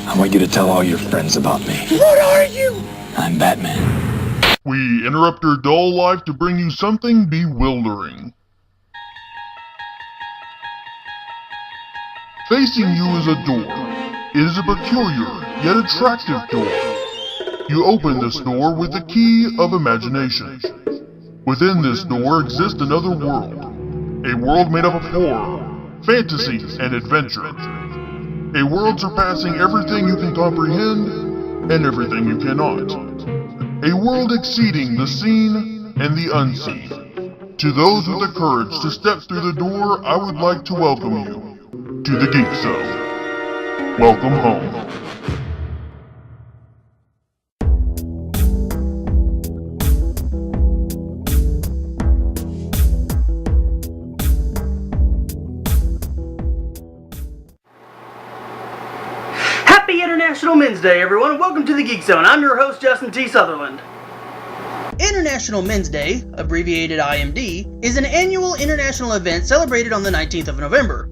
I want you to tell all your friends about me. What are you? I'm Batman. We interrupt your dull life to bring you something bewildering. Facing you is a door. It is a peculiar, yet attractive door. You open this door with the key of imagination. Within this door exists another world. A world made up of horror, fantasy, and adventure. A world surpassing everything you can comprehend and everything you cannot. A world exceeding the seen and the unseen. To those with the courage to step through the door, I would like to welcome you to the Geek Zone. Welcome home. Happy International Men's Day, everyone, and welcome to the Geek Zone. I'm your host, Justin T. Sutherland. International Men's Day, abbreviated IMD, is an annual international event celebrated on the 19th of November.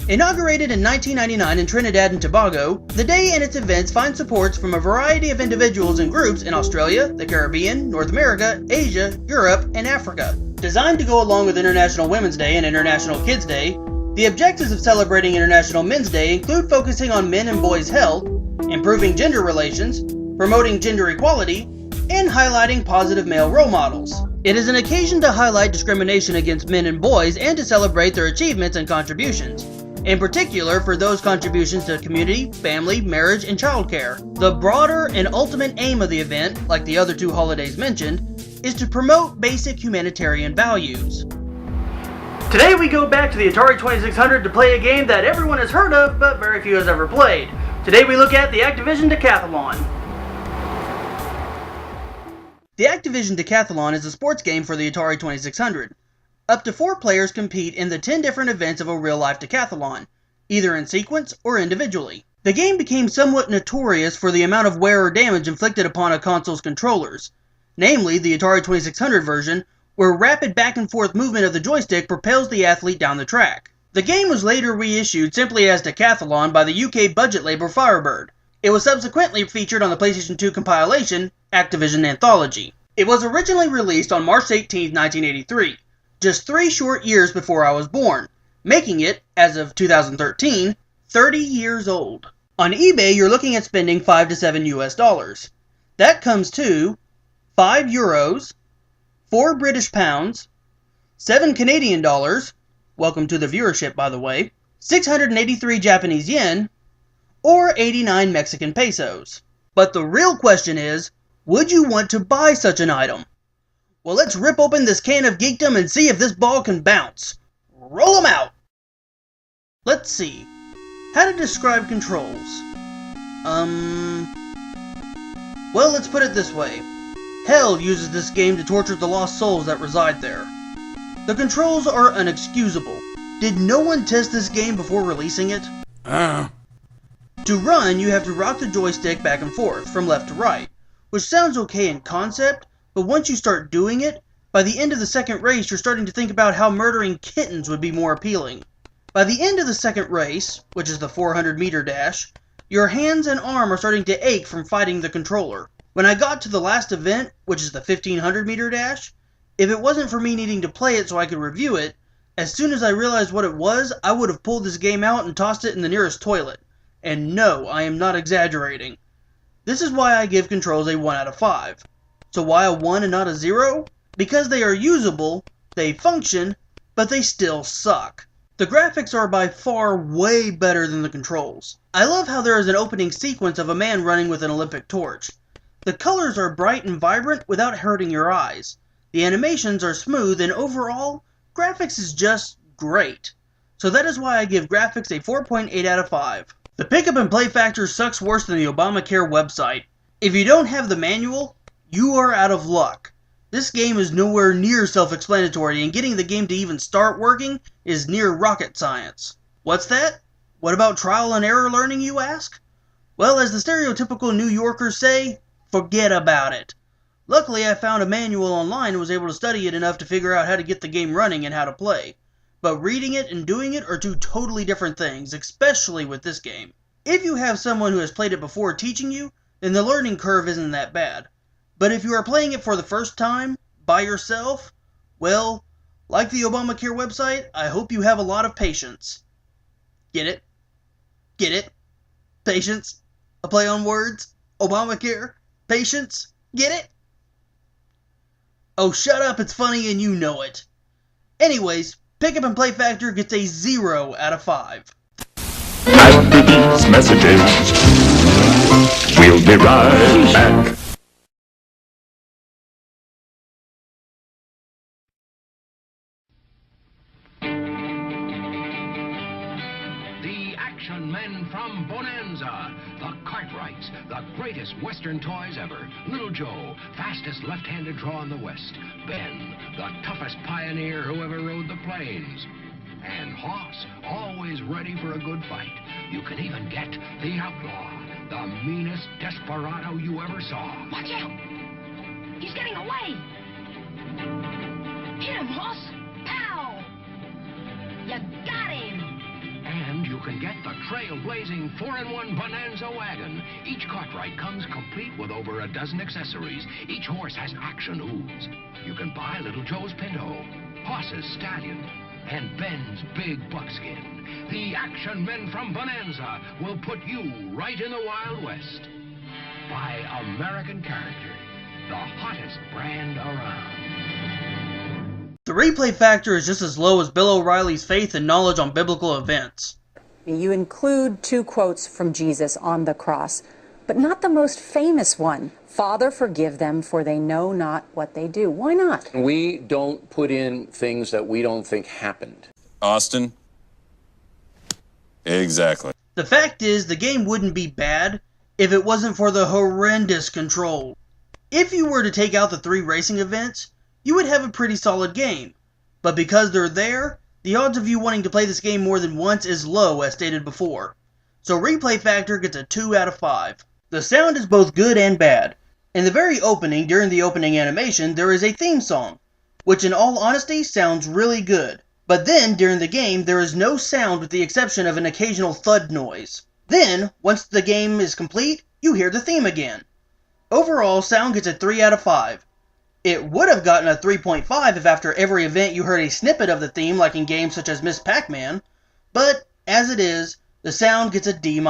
Inaugurated in 1999 in Trinidad and Tobago, the day and its events find supports from a variety of individuals and groups in Australia, the Caribbean, North America, Asia, Europe, and Africa. Designed to go along with International Women's Day and International Kids Day, the objectives of celebrating International Men's Day include focusing on men and boys' health, improving gender relations, promoting gender equality, and highlighting positive male role models. It is an occasion to highlight discrimination against men and boys and to celebrate their achievements and contributions, in particular for those contributions to community, family, marriage, and childcare. The broader and ultimate aim of the event, like the other two holidays mentioned, is to promote basic humanitarian values. Today we go back to the Atari 2600 to play a game that everyone has heard of, but very few has ever played. Today we look at the Activision Decathlon. The Activision Decathlon is a sports game for the Atari 2600. Up to 4 players compete in the 10 different events of a real-life decathlon, either in sequence or individually. The game became somewhat notorious for the amount of wear or damage inflicted upon a console's controllers, namely the Atari 2600 version, where rapid back-and-forth movement of the joystick propels the athlete down the track. The game was later reissued simply as Decathlon by the UK budget label Firebird. It was subsequently featured on the PlayStation 2 compilation, Activision Anthology. It was originally released on March 18, 1983, just 3 short years before I was born, making it, as of 2013, 30 years old. On eBay, you're looking at spending $5 to $7 US. That comes to €5, 4 British pounds, 7 Canadian dollars, welcome to the viewership by the way, 683 Japanese yen, or 89 Mexican pesos. But the real question is, would you want to buy such an item? Well, let's rip open this can of geekdom and see if this ball can bounce. Roll 'em out! Let's see. How to describe controls. Well, let's put it this way. Hell uses this game to torture the lost souls that reside there. The controls are unexcusable. Did no one test this game before releasing it? To run, you have to rock the joystick back and forth, from left to right, which sounds okay in concept, but once you start doing it, by the end of the second race you're starting to think about how murdering kittens would be more appealing. By the end of the second race, which is the 400-meter dash, your hands and arm are starting to ache from fighting the controller. When I got to the last event, which is the 1500-meter dash, if it wasn't for me needing to play it so I could review it, as soon as I realized what it was, I would have pulled this game out and tossed it in the nearest toilet. And no, I am not exaggerating. This is why I give controls a 1 out of 5. So why a 1 and not a 0? Because they are usable, they function, but they still suck. The graphics are by far way better than the controls. I love how there is an opening sequence of a man running with an Olympic torch. The colors are bright and vibrant without hurting your eyes. The animations are smooth, and overall, graphics is just great. So that is why I give graphics a 4.8 out of 5. The pick-up and play factor sucks worse than the Obamacare website. If you don't have the manual, you are out of luck. This game is nowhere near self-explanatory, and getting the game to even start working is near rocket science. What's that? What about trial and error learning, you ask? Well, as the stereotypical New Yorkers say, forget about it. Luckily, I found a manual online and was able to study it enough to figure out how to get the game running and how to play. But reading it and doing it are two totally different things, especially with this game. If you have someone who has played it before teaching you, then the learning curve isn't that bad. But if you are playing it for the first time, by yourself, well, like the Obamacare website, I hope you have a lot of patience. Get it? Get it? Patience? A play on words? Obamacare? Patience? Get it? Oh, shut up, it's funny and you know it. Anyways, Pick Up and Play Factor gets a 0 out of 5. After these messages, we'll be right back. The Action Men from Bonanza. The Cartwrights, the greatest Western toys ever. Little Joe, fastest left-handed draw in the West. Ben, the toughest pioneer who ever rode the plains. And Hoss, always ready for a good fight. You can even get the Outlaw, the meanest desperado you ever saw. Watch out! He's getting away! Hit him, Hoss! Pow! You got him! And you can get the trailblazing 4-in-1 Bonanza wagon. Each Cartwright comes complete with over a dozen accessories. Each horse has action ooze. You can buy Little Joe's Pinto, Hoss's Stallion, and Ben's big buckskin. The Action Men from Bonanza will put you right in the Wild West. By American character, the hottest brand around. The replay factor is just as low as Bill O'Reilly's faith and knowledge on biblical events. You include 2 quotes from Jesus on the cross, but not the most famous one. Father, forgive them, for they know not what they do. Why not? We don't put in things that we don't think happened. Austin? Exactly. The fact is, the game wouldn't be bad if it wasn't for the horrendous control. If you were to take out the 3 racing events, you would have a pretty solid game. But because they're there, the odds of you wanting to play this game more than once is low, as stated before. So replay factor gets a 2 out of 5. The sound is both good and bad. In the very opening, during the opening animation, there is a theme song, which in all honesty sounds really good. But then, during the game, there is no sound with the exception of an occasional thud noise. Then, once the game is complete, you hear the theme again. Overall, sound gets a 3 out of 5. It would have gotten a 3.5 if after every event you heard a snippet of the theme like in games such as Miss Pac-Man, but as it is, the sound gets a D-.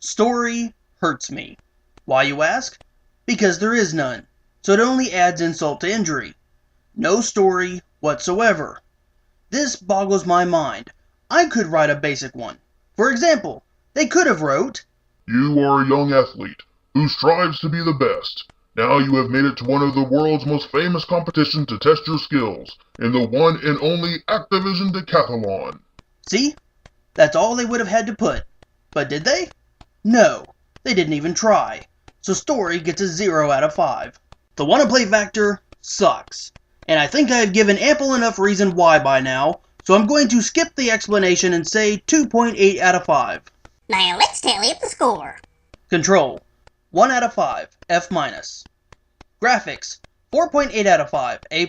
Story hurts me. Why, you ask? Because there is none, so it only adds insult to injury. No story whatsoever. This boggles my mind. I could write a basic one. For example, they could have wrote, You are a young athlete who strives to be the best. Now you have made it to one of the world's most famous competitions to test your skills in the one and only Activision Decathlon. See? That's all they would have had to put. But did they? No, they didn't even try. So story gets a 0 out of 5. The wanna play factor sucks. And I think I have given ample enough reason why by now, so I'm going to skip the explanation and say 2.8 out of 5. Now let's tally up the score. Control, 1 out of 5, F-. Graphics, 4.8 out of 5, A+.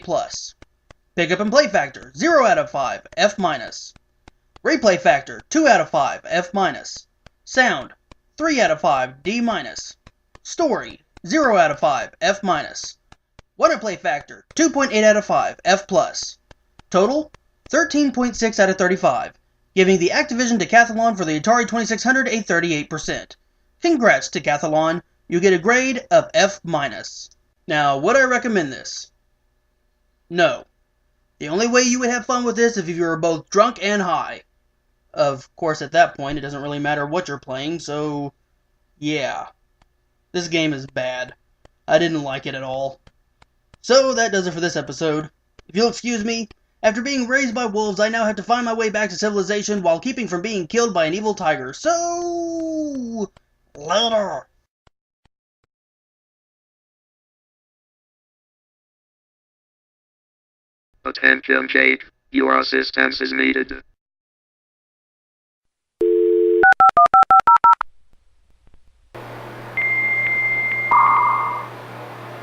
Pick Up and Play Factor, 0 out of 5, F-. Replay Factor, 2 out of 5, F-. Sound, 3 out of 5, D-. Story, 0 out of 5, F-. Wanna Play Factor, 2.8 out of 5, F+. Total, 13.6 out of 35, giving the Activision Decathlon for the Atari 2600 a 38%. Congrats, Decathlon, you get a grade of F-. Now, would I recommend this? No. The only way you would have fun with this is if you were both drunk and high. Of course, at that point, it doesn't really matter what you're playing, so yeah. This game is bad. I didn't like it at all. So, that does it for this episode. If you'll excuse me, after being raised by wolves, I now have to find my way back to civilization while keeping from being killed by an evil tiger. So, later. Attention, Jake. Your assistance is needed.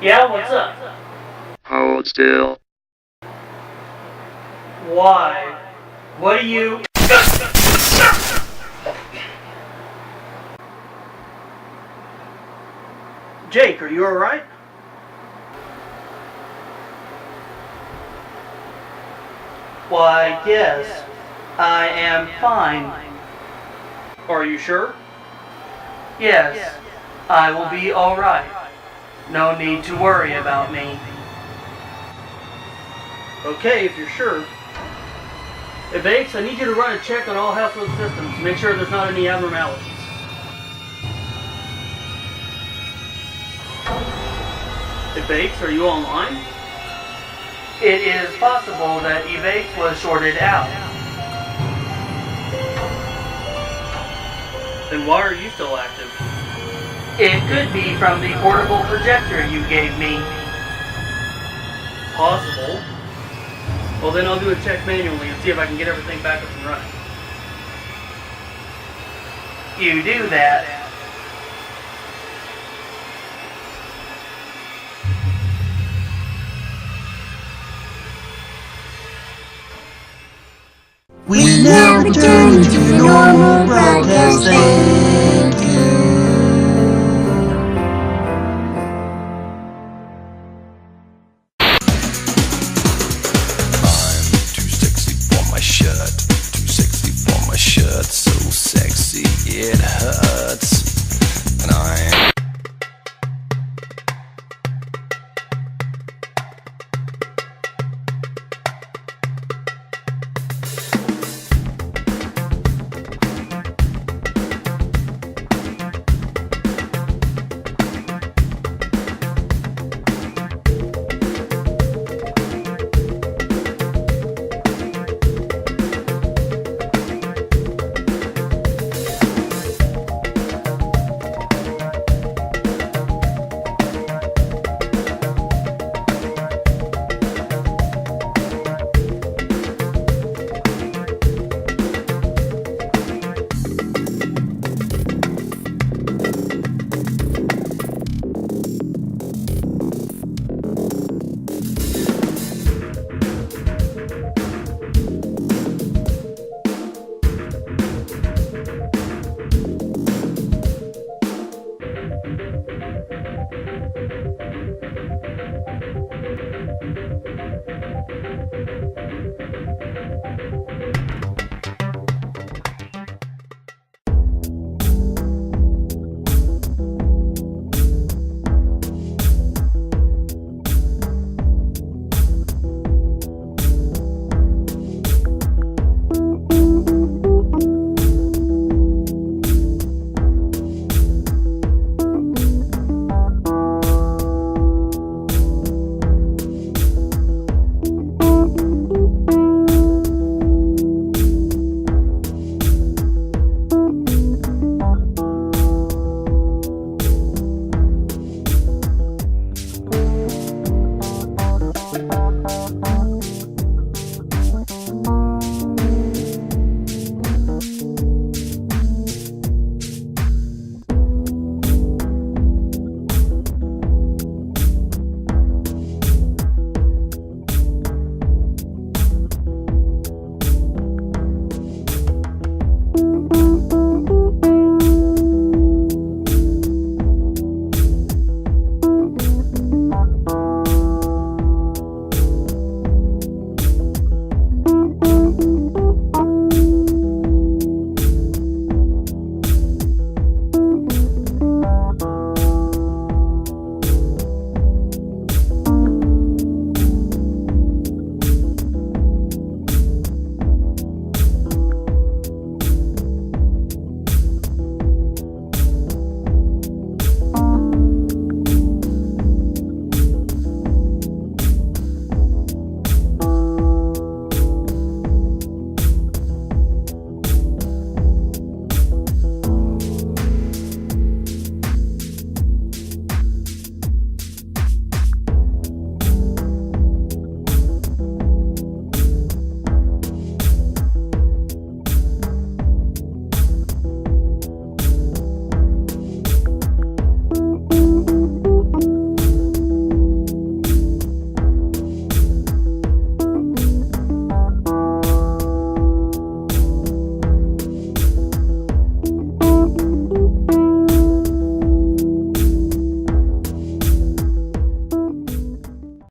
Yeah, what's up? Hold still. Why? What do you... Jake, are you alright? Why, yes. I am fine. Are you sure? Yes. I will be alright. No need to worry about me. Okay, if you're sure. Hey, Bakes, I need you to run a check on all household systems to make sure there's not any abnormalities. Hey, Bakes, are you online? It is possible that Bakes was shorted out. Then why are you still active? It could be from the portable projector you gave me. Possible. Well, then I'll do a check manually and see if I can get everything back up and running. You do that. We now return to normal broadcasting. So sexy it hurts.